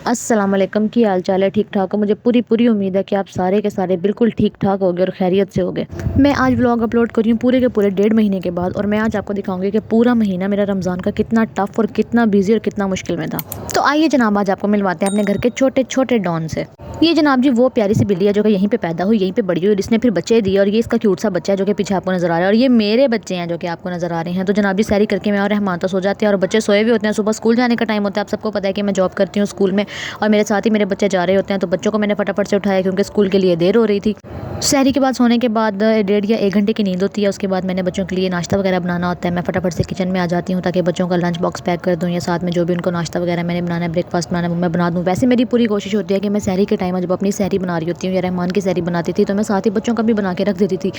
अस्सलाम वालेकुम, की हाल चाल है? ठीक ठाक हो? मुझे पूरी पूरी उम्मीद है कि आप सारे के सारे बिल्कुल ठीक ठाक होगे और खैरियत से होगे। मैं आज व्लॉग अपलोड कर रही हूँ पूरे के पूरे 1.5 महीने के बाद, और मैं आज आपको दिखाऊंगी कि पूरा महीना मेरा रमज़ान का कितना टफ और कितना बिजी और कितना मुश्किल में था। तो आइए जनाब, आज आपको मिलवाते हैं अपने घर के छोटे छोटे डॉन से। ये जनाब जी वो प्यारी सी बिल्ली है जो कि यहीं पे पैदा हुई, यहीं पे बड़ी हुई, जिसने फिर बच्चे दिए, और ये इसका क्यूट सा बच्चा है जो कि पीछे आपको नजर आ रहा है, और ये मेरे बच्चे हैं जो कि आपको नजर आ रहे हैं। तो जनाब जी सैरी करके मैं और रहमान तो सो जाते हैं और बच्चे सोए भी होते हैं। सुबह स्कूल जाने का टाइम होता है, आप सबको पता है कि मैं जॉब करती हूँ स्कूल में, और मेरे साथ ही मेरे बच्चे जा रहे होते हैं। तो बच्चों को मैंने फटाफट से उठाया क्योंकि स्कूल के लिए देर हो रही थी। सहरी के बाद सोने के बाद 1.5 या 1 घंटे की नींद होती है। उसके बाद मैंने बच्चों के लिए नाश्ता वगैरह बनाना होता है। मैं फटाफट से किचन में आ जाती हूँ ताकि बच्चों का लंच बॉक्स पैक कर दूँ, या साथ में जो भी उनको नाश्ता वगैरह मैंने बनाना है, ब्रेकफास्ट बनाना है, वो मैं बना दूँ। वैसे मेरी पूरी कोशिश होती है कि मैं सहरी के टाइम जब अपनी सहरी बना रही होती हूँ या रहमान की सहरी बनाती थी तो मैं साथ ही बच्चों का भी बना के रख देती थी।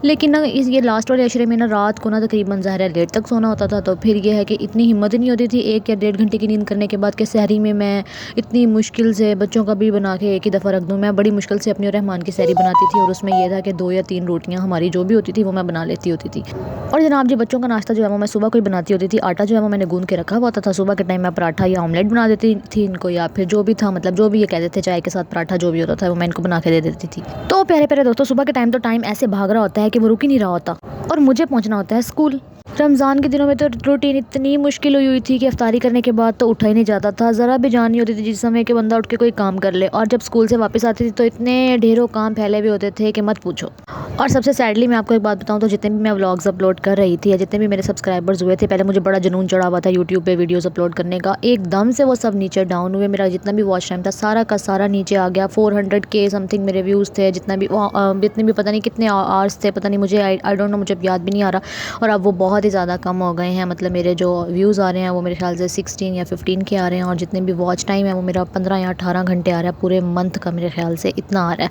लेकिन ना ये लास्ट वाले अशरे में ना रात को ना तकरीबन ज़ाहिर है लेट तक सोना होता था। तो फिर ये है कि इतनी हिम्मत नहीं होती थी 1 या 1.5 घंटे की नींद करने के बाद कि सहरी में मैं इतनी मुश्किल से बच्चों का भी बना के एक ही दफ़ा रख दूँ। मैं बड़ी मुश्किल से अपनी और रहमान की सहरी बनाती थी, और उसमें यह था कि 2 या 3 रोटियां हमारी जो भी होती थी वो मैं बना लेती होती थी। और जनाब जी बच्चों का नाश्ता जो है वो मैं सुबह को ही बनाती होती थी। आटा जो है वो मैंने गूंद के रखा हुआ था। सुबह के टाइम मैं पराठा या ऑमलेट बना देती थी इनको, या फिर जो भी था, मतलब जो भी ये कहते थे चाय के साथ पराठा जो भी होता था वो मैं इनको बना के दे देती थी। तो प्यारे प्यारे दोस्तों, सुबह के टाइम तो टाइम ऐसे भाग रहा होता है कि वो रुक ही नहीं रहा होता, और मुझे पहुंचना होता है स्कूल। रमज़ान के दिनों में तो रूटीन इतनी मुश्किल हुई थी कि इफ्तारी करने के बाद तो उठा ही नहीं जाता था, ज़रा भी जान नहीं होती थी जिस समय कि बंदा उठ के कोई काम कर ले। और जब स्कूल से वापस आती थी तो इतने ढेरों काम फैले हुए होते थे कि मत पूछो। और सबसे सैडली मैं आपको एक बात बताऊं तो जितने भी मैं व्लॉग्स अपलोड कर रही थी या जितने भी मेरे सब्सक्राइबर्स हुए थे, पहले मुझे बड़ा जुनून चढ़ा हुआ था यूट्यूब पे वीडियोस अपलोड करने का, एकदम से वो सब नीचे डाउन हुए। मेरा जितना भी वॉच टाइम था सारा का सारा नीचे आ गया। 400 के समथिंग मेरे व्यूज़ थे, जितने भी पता नहीं कितने आवर्स थे, पता नहीं, मुझे आई डोंट नो, मुझे याद भी नहीं आ रहा। और अब वो बहुत ही ज़्यादा कम हो गए हैं। मतलब मेरे जो व्यूज़ आ रहे हैं वो मेरे ख्याल से 16 या 15 के आ रहे हैं, और जितने भी वॉच टाइम है वो मेरा 15 या 18 घंटे आ रहा है पूरे मंथ का, मेरे ख्याल से इतना आ रहा है।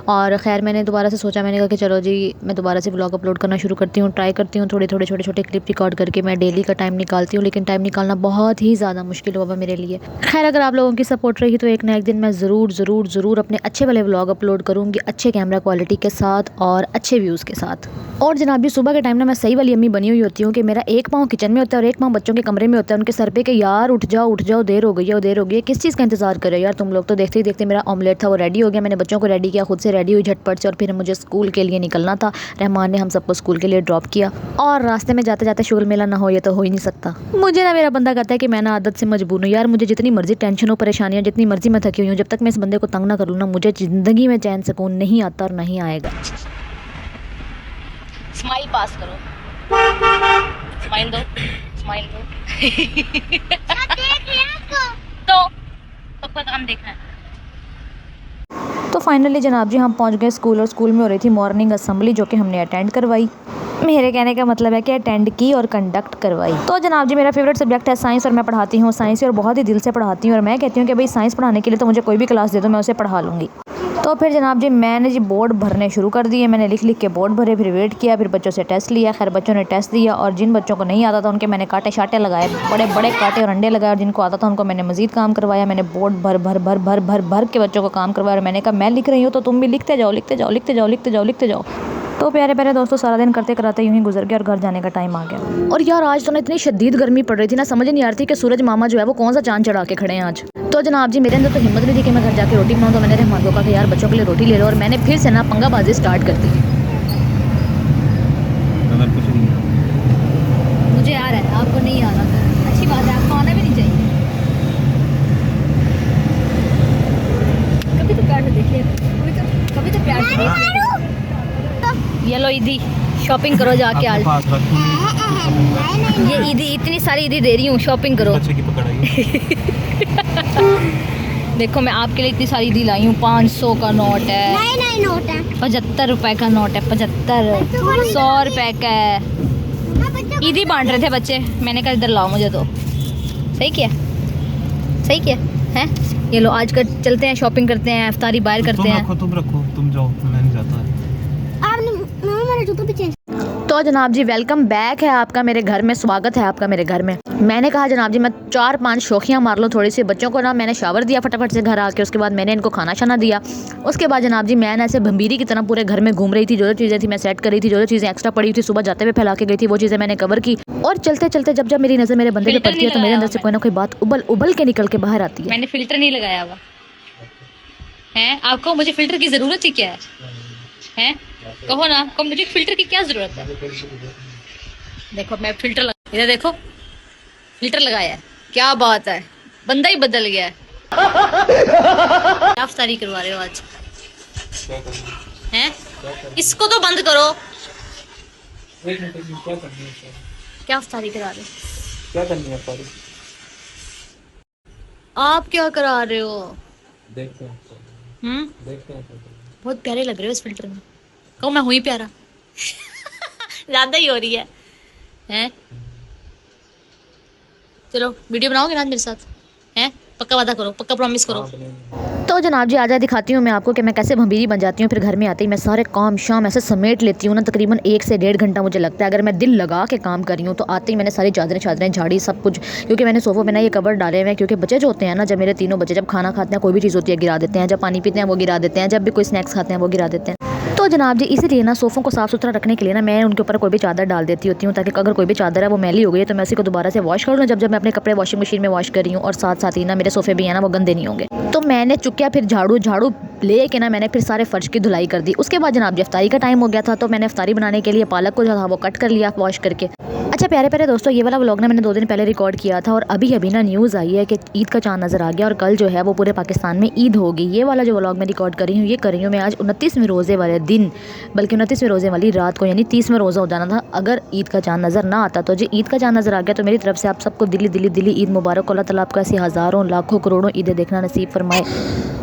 और खैर मैंने दोबारा से सोचा, मैंने कहा कि चलो जी मैं दोबारा से व्लॉग अपलोड करना शुरू करती हूँ, ट्राई करती हूँ थोड़े छोटे छोटे क्लिप रिकॉर्ड करके। मैं डेली का टाइम निकालती हूँ, लेकिन टाइम निकालना बहुत ही ज़्यादा मुश्किल हुआ मेरे लिए। खैर अगर आप लोगों की सपोर्ट रही तो एक ना एक दिन मैं ज़रूर ज़रूर ज़रूर अपने अच्छे वाले व्लॉग अपलोड करूँगी, अच्छे कैमरा क्वालिटी के साथ और अच्छे व्यूज़ के साथ। और जनाब जी सुबह के टाइम ना मैं सही वाली अम्मी बनी हुई होती हूँ कि मेरा एक पाँव किचन में होता है और एक पाँव बच्चों के कमरे में होता है, उनके सर पे कि यार उठ जाओ, देर हो गई है, देर हो गई है, किस चीज़ का इंतजार कर रहे हो यार तुम लोग। तो देखते ही देखते मेरा ऑमलेट था वो रेडी हो गया। मैंने बच्चों को रेडी किया, खुद से रेडी हुई झटपट से, और फिर मुझे स्कूल के लिए निकलना था। रहमान ने हम सबको स्कूल के लिए ड्रॉप किया, और रास्ते में जाते जाते शुगल मेला ना हो ये तो हो ही नहीं सकता। मुझे ना मेरा बंदा कहता है कि मैं ना आदत से मजबूर हूँ यार, मुझे जितनी मर्जी टेंशन हो, परेशानियाँ, जितनी मर्जी मैं थकी हुई हूँ, जब तक मैं इस बंदे को तंग ना कर लूँ ना, मुझे ज़िंदगी में चैन सुकून नहीं आता और नहीं आएगा। स्माइल पास करो, स्माइल दो, स्माइल दो। तो सबका काम देखना है। तो फाइनली जनाब जी हम पहुंच गए स्कूल, और स्कूल में हो रही थी मॉर्निंग असेंबली जो कि हमने अटेंड करवाई। मेरे कहने का मतलब है कि अटेंड की और कंडक्ट करवाई। तो जनाब जी मेरा फेवरेट सब्जेक्ट है साइंस, और मैं पढ़ाती हूँ साइंस, और बहुत ही दिल से पढ़ाती हूँ। और मैं कहती हूँ कि भाई साइंस पढ़ाने के लिए तो मुझे कोई भी क्लास दे दो, मैं उसे पढ़ा लूँगी। तो फिर जनाब जी मैंने जी बोर्ड भरने शुरू कर दिए। मैंने लिख के बोर्ड भरे, फिर वेट किया, फिर बच्चों से टेस्ट लिया। खैर बच्चों ने टेस्ट दिया, और जिन बच्चों को नहीं आता था उनके मैंने कांटे शाटे लगाए, बड़े बड़े कांटे और अंडे लगाए, और जिनको आता था उनको मैंने मजीद काम करवाया। मैंने बोर्ड भर भर भर भर भर भर के बच्चों को काम करवाया, और मैंने कहा मैं लिख रही हूँ तो तुम भी लिखते जाओ, लिखते जाओ, लिखते जाओ, लिखते जाओ, लिखते जाओ। तो प्यारे प्यारे दोस्तों, सारा दिन करते कराते यूं ही गुजर गया और घर जाने का टाइम आ गया। और यार आज तो ना इतनी शदीद गर्मी पड़ रही थी ना, समझ नहीं आ रही थी कि सूरज मामा जो है वो कौन सा चांद चढ़ा के खड़े हैं आज। तो जनाब जी मेरे अंदर तो हिम्मत नहीं थी कि मैं घर जाके रोटी बनाऊं। तो मैंने रहमान को कहा कि यार बच्चों के लिए रोटी ले लो, और मैंने फिर से ना पंगाबाजी स्टार्ट कर दी। मुझे आ रहा है, आपको नहीं आ रहा, अच्छी बात है, आपको आना भी नहीं चाहिए। कभी तो प्यार से देखिए, कभी तो प्यार से देखिए। ये लो ईदी, शॉपिंग करो जाके आज। ये ईदी, इतनी सारी ईदी दे रही हूँ, शॉपिंग करो। देखो मैं आपके लिए इतनी सारी ईदी लाई हूँ। 500 का नोट है, नहीं नोट है, 75 रुपए का नोट है, 75, 100 रुपए का है। ईदी बांट रहे थे बच्चे, मैंने कहा इधर लाओ मुझे। तो सही किया, सही किया है। ये लो आज कर चलते हैं, शॉपिंग करते हैं, इफ्तारी बाहर करते हैं। तुम रखो, तुम जाओ, मैं नहीं जाता। आपने मेरा जूता भी चेंज। तो तो जनाब जी वेलकम बैक है आपका मेरे घर में, स्वागत है आपका मेरे घर में। मैंने कहा जनाब जी मैं 4-5 शौखियाँ मार लूँ थोड़ी सी। बच्चों को ना मैंने शावर दिया फटाफट से घर आके, उसके बाद मैंने इनको खाना शाना दिया। उसके बाद जनाब जी मैं ना ऐसे भंबीरी की तरह पूरे घर में घूम रही थी, जो जो चीज़ें थी मैं सेट कर रही थी, जो जो चीज़ें एक्स्ट्रा पड़ी थी सुबह जाते हुए फैला के गई थी वो चीज़ें मैंने कवर की। और चलते चलते जब जब मेरी नज़र मेरे बंदे पे पड़ती है तो मेरे अंदर से कोई ना कोई बात उबल उबल के निकल के बाहर आती है। मैंने फिल्टर नहीं लगाया हुआ है। आपको मुझे फिल्टर की जरूरत ही क्या है? कहो ना, को मुझे फिल्टर की क्या जरूरत है? देखो मैं फिल्टर इधर देखो, फिल्टर लगाया है, क्या बात है, बंदा ही बदल गया है। क्या अफ्तारी करवा रहे हो आज? हैं? इसको तो बंद करो। क्या अफ्तारी करा रहे हो? क्या करनी है अफ्तारी? आप क्या करा रहे हो? देखते हैं। देखते हैं। बहुत प्यारे लग रहे हो इस फिल्टर में। कहो मैं हुई प्यारा? ज्यादा ही हो रही है हैं? चलो वीडियो बनाओगे ना आज मेरे साथ? हैं? पक्का वादा करो, पक्का प्रॉमिस करो। तो जनाब जी आजा दिखाती हूँ मैं आपको कि मैं कैसे भंबीरी बन जाती हूँ। फिर घर में आती ही मैं सारे काम शाम ऐसे समेट लेती हूँ ना, तकरीबन 1 से 1.5 घंटा मुझे लगता है अगर मैं दिल लगा के काम कर रही हूँ। तो आते ही मैंने सारी चादरें झाड़ी सब कुछ, क्योंकि मैंने सोफ़ों में ना ये कवर डाले हुए हैं, क्योंकि बच्चे जो होते हैं ना, जब मेरे तीनों बच्चे जब खाना खाते हैं कोई भी चीज़ होती है गिरा देते हैं, जब पानी पीते हैं वो गिरा देते हैं, जब भी कोई स्नैक्स खाते हैं वो गिरा देते हैं। तो जनाब जी इसीलिए ना सोफ़ों को साफ़ सुथरा रखने के लिए ना मैं उनके ऊपर कोई भी चादर डाल देती होती हूँ, ताकि अगर कोई भी चादर है वो मैली हो गई है तो मैं उसी को दोबारा से वॉश कर लूँ जब मैं अपने कपड़े वॉशिंग मशीन में वॉश कर रही हूँ। और साथ साथ ही ना मेरे सोफ़े भी हैं ना वो गंदे नहीं होंगे। तो मैंने चुक्या फिर झाड़ू ले के ना मैंने फिर सारे फर्श की धुलाई कर दी। उसके बाद जनाब जी इफ्तारी का टाइम हो गया था, तो मैंने इफ्तारी बनाने के लिए पालक को जो था वो कट कर लिया वॉश करके। अच्छा प्यारे प्यारे दोस्तों, ये वाला व्लॉग ना मैंने 2 दिन पहले रिकॉर्ड किया था और अभी ना न्यूज़ आई है कि ईद का चांद नज़र आ गया और कल जो है वो पूरे पाकिस्तान में ईद होगी। ये वाला जो व्लॉग मैं रिकॉर्ड कर रही हूँ ये कर रही हूँ मैं आज 29वें रोज़े वाले दिन, बल्कि 29वें रोज़े वाली रात को, यानी 30वां रोज़ा हो जाना था अगर ईद का चांद नज़र ना आता। तो जी ईद का चांद नज़र आ गया, तो मेरी तरफ से आप सबको दिली ईद मुबारक। अल्लाह ताला आपको ऐसी हज़ारों लाखों करोड़ों ईदें देखना नसीब फरमाए।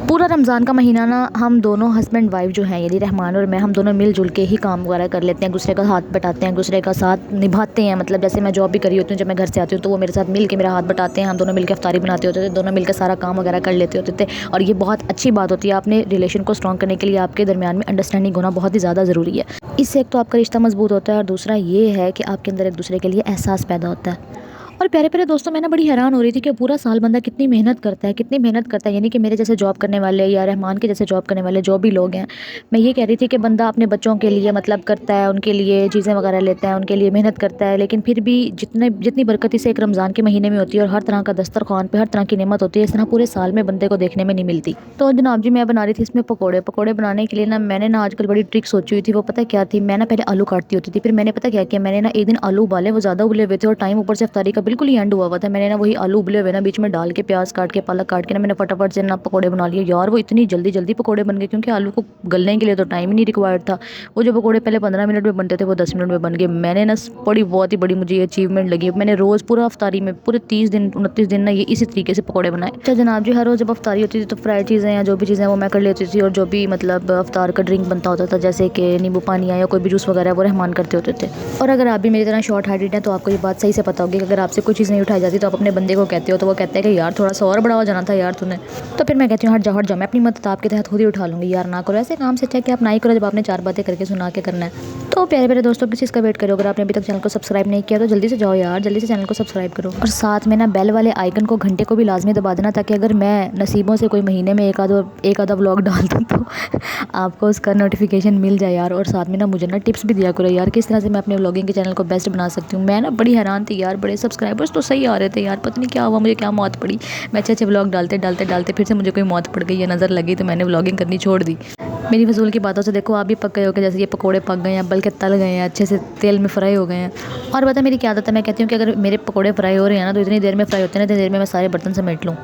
पूरा रमज़ान का महीना ना हम दोनों हस्बैंड वाइफ जो हैं, यानी रहमान और मैं, हम दोनों मिलजुल के ही काम वगैरह कर लेते हैं, दूसरे का हाथ बटाते हैं, दूसरे का साथ निभाते हैं। मतलब जैसे मैं जॉब भी करी होती हूँ, जब मैं घर से आती हूँ तो वो मेरे साथ मिल के मेरा हाथ बटाते हैं, हम दोनों मिलकर इफ्तारी बनाते होते थे, दोनों मिलकर सारा काम वगैरह कर लेते होते थे। और ये बहुत अच्छी बात होती है, अपने रिलेशन को स्ट्रॉन्ग करने के लिए आपके दरमियान में अंडरस्टैंडिंग होना बहुत ही ज़्यादा ज़रूरी है। इससे एक तो आपका रिश्ता मजबूत होता है और दूसरा ये है कि आपके अंदर एक दूसरे के लिए एहसास पैदा होता है। और प्यारे प्यारे दोस्तों, मैं ना बड़ी हैरान हो रही थी कि पूरा साल बंदा कितनी मेहनत करता है, यानी कि मेरे जैसे जॉब करने वाले या रहमान के जैसे जॉब करने वाले जो भी लोग हैं, मैं ये कह रही थी कि बंदा अपने बच्चों के लिए मतलब करता है, उनके लिए चीज़ें वगैरह लेता है, उनके लिए मेहनत करता है, लेकिन फिर भी जितनी बरकती से एक रमज़ान के महीने में होती है और हर तरह का दस्तरखान पे हर तरह की नेमत होती है, इस तरह पूरे साल में बंदे को देखने में नहीं मिलती। तो जनाब जी मैं बना रही थी इसमें पकौड़े बनाने के लिए ना मैंने ना आजकल बड़ी ट्रिक सोची हुई थी। वो पता क्या थी, मैं ना पहले आलू काटती होती थी, फिर मैंने पता क्या किया, मैंने ना एक दिन आलू उबाले, वो ज़्यादा उबले हुए थे और टाइम ऊपर से इफ्तारी का बिल्कुल ही एंड हुआ था। मैंने ना वही आलू उबले हुए ना बीच में डाल के प्याज काट के पालक काट के ना मैंने फटाफट से ना पकोड़े बना लिए। यार वो इतनी जल्दी पकोड़े बन गए, क्योंकि आलू को गलने के लिए तो टाइम ही नहीं रिक्वायर्ड था। वो जो पकोड़े पहले 15 मिनट में बनते थे वो 10 मिनट में बन गए। मैंने ना बहुत ही बड़ी मुझे ये अचीवमेंट लगी। मैंने रोज़ पूरा अफ्तारी में पूरे 30 दिन 29 दिन ना ये इसी तरीके से पकोड़े बनाए। अच्छा जनाब जी, हर रोज़ जब अफ्तारी होती थी तो फ्राई चीज़ें या जो भी चीज़ें वो मैं कर लेती थी, और जो भी मतलब अफ्तार का ड्रिंक बनता होता था जैसे कि नींबू पानी या कोई भी जूस वगैरह वो रहमान करते होते थे। और अगर आप भी मेरी तरह शॉर्ट हार्टेड हैं तो आपको ये बात सही से पता होगी कि अगर आपसे कोई चीज़ नहीं उठाई जाती तो आप अपने बंदे को कहते हो तो वो कहते हैं कि यार थोड़ा सा और बड़ा हो जाना था यार तूने। तो फिर मैं कहती हूँ हट जाओ, मैं अपनी मदद आपके तहत खुद ही उठा लूँगी। यार ना करो ऐसे काम से, अच्छा कि आप ना ही करो जब आपने 4 बातें करके सुना के करना है। तो प्यारे दोस्तों, किस चीज़ का वेट करो? अगर आपने अभी तक चैनल को सब्सक्राइब नहीं किया तो जल्दी से जाओ यार, जल्दी से चैनल को सब्सक्राइब करो और साथ में ना बेल वाले आइकन को, घंटे को भी लाजमी दबा देना, ताकि अगर मैं नसीबों से कोई महीने में एक आधा व्लॉग डाल दूँ तो आपको उसका नोटिफिकेशन मिल जाए यार। और साथ में ना मुझे ना टिप्स भी दिया करो यार, किस तरह से मैं अपने व्लॉगिंग के चैनल को बेस्ट बना सकती हूँ। मैं ना बड़ी हैरान थी यार, बड़े सब्सक्राइबर्स तो सही आ रहे थे यार, पता नहीं क्या हुआ, मुझे क्या मौत पड़ी। मैं अच्छे व्लॉग डालते फिर से मुझे कोई मौत पड़ गई या नज़र लगी तो मैंने व्लॉगिंग करनी छोड़ दी। मेरी फजूल की बातों से देखो आप भी पक गए हो कि जैसे ये पकोड़े पक गए हैं, बल्कि तल गए हैं, अच्छे से तेल में फ्राई हो गए हैं। और पता मेरी क्या आदत है, मैं कहती हूँ कि अगर मेरे पकोड़े फ्राई हो रहे हैं ना तो इतनी देर में फ्राई होते हैं ना, इतनी देर में मैं सारे बर्तन समेट लूँ।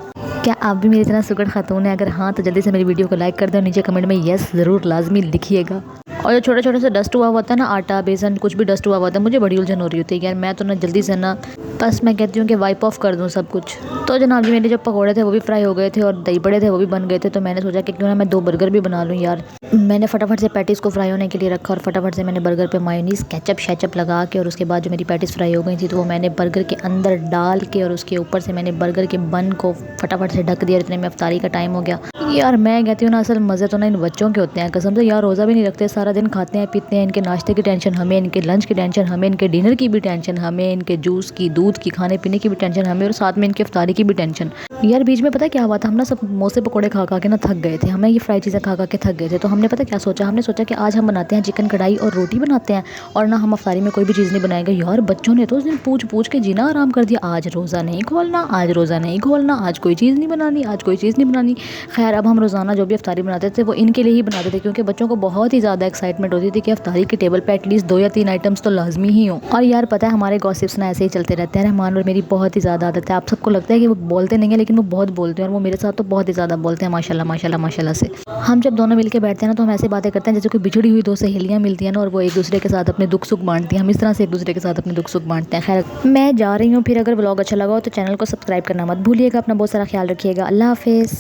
क्या आप भी मेरी तरह सुगड़ खातून है? अगर हाँ तो जल्दी से मेरी वीडियो को लाइक कर दो, नीचे कमेंट में येस ज़रूर लाजमी लिखिएगा। और जो छोटे से डस्ट हुआ होता है ना, आटा बेसन कुछ भी डस्ट हुआ होता है, मुझे बड़ी उलझन हो रही होती है यार। मैं तो ना जल्दी से ना बस मैं कहती हूँ कि वाइप ऑफ कर दूँ सब कुछ। तो जनाब जी मेरे जो पकोड़े थे वो भी फ्राई हो गए थे और दही बड़े थे वो भी बन गए थे, तो मैंने सोचा कि क्यों ना मैं 2 बर्गर भी बना लूँ यार। मैंने फटाफट से पैटीज़ को फ्राई होने के लिए रखा और फटाफट से मैंने बर्गर पे मायोनीज़ केचप शेचप लगा के, और उसके बाद जो मेरी पैटीज़ फ्राई हो गई थी तो वो मैंने बर्गर के अंदर डाल के और उसके ऊपर से मैंने बर्गर के बन को फटाफट से ढक दिया। इतने में इफ्तारी का टाइम हो गया। यार मैं कहती हूँ ना, असल मज़े तो ना इन बच्चों के होते हैं कसम से। यार रोज़ा भी नहीं रखते, सारा दिन खाते हैं पीते हैं, इनके नाश्ते की टेंशन हमें, इनके लंच की टेंशन हमें, इनके डिनर की भी टेंशन हमें, इनके जूस की, दूध की, खाने पीने की भी टेंशन हमें, और साथ में इनके इफ्तारी की भी टेंशन। यार बीच में पता है क्या हुआ था, हम ना सब समोसे पकौड़े खा खा के ना थक गए थे, हमें ये फ्राई चीज़ें खा खा के थक गए थे। तो हमने पता क्या सोचा, हमने सोचा कि आज हम बनाते हैं चिकन कढ़ाई और रोटी बनाते हैं, और ना हम इफ्तारी में कोई भी चीज़ नहीं बनाएंगे। यार बच्चों ने तो उस दिन पूछ पूछ के जीना आराम कर दिया, आज रोज़ा नहीं खोलना, आज रोज़ा नहीं खोलना, आज कोई चीज़ नहीं बनानी, आज कोई चीज़ नहीं बनानी। खैर अब हम रोज़ाना जो भी इफ्तारी बनाते थे वो इनके लिए ही बनाते थे, क्योंकि बच्चों को बहुत ही ज़्यादा एक्साइटमेंट होती थी कि इफ्तारी के टेबल पे एटलीस्ट 2 या 3 आइटम्स तो लाजमी ही हो। और यार पता है हमारे गॉसिप्स ना ऐसे ही चलते रहते हैं। रहमान और मेरी बहुत ही ज़्यादा आदत है, आप सबको लगता है कि वो बोलते नहीं है लेकिन वो बहुत बोलते हैं, और वो मेरे साथ तो बहुत ही ज़्यादा बोलते हैं माशाल्लाह माशाल्लाह माशाल्लाह से। हम जब दोनों मिलकर बैठते हैं ना तो हम ऐसे बातें करते हैं जैसे कोई बिछड़ी हुई 2 सहेलियाँ मिलती हैं ना, और वो एक दूसरे के साथ अपने दुख सुख बांटती हैं। हम इस तरह से एक दूसरे के साथ अपने दुख सुख बांटते हैं। खैर मैं जा रही हूँ, फिर अगर व्लॉग अच्छा लगा हो तो चैनल को सब्सक्राइब करना मत भूलिएगा। अपना बहुत सारा ख्याल रखिएगा। अल्लाह हाफिज़।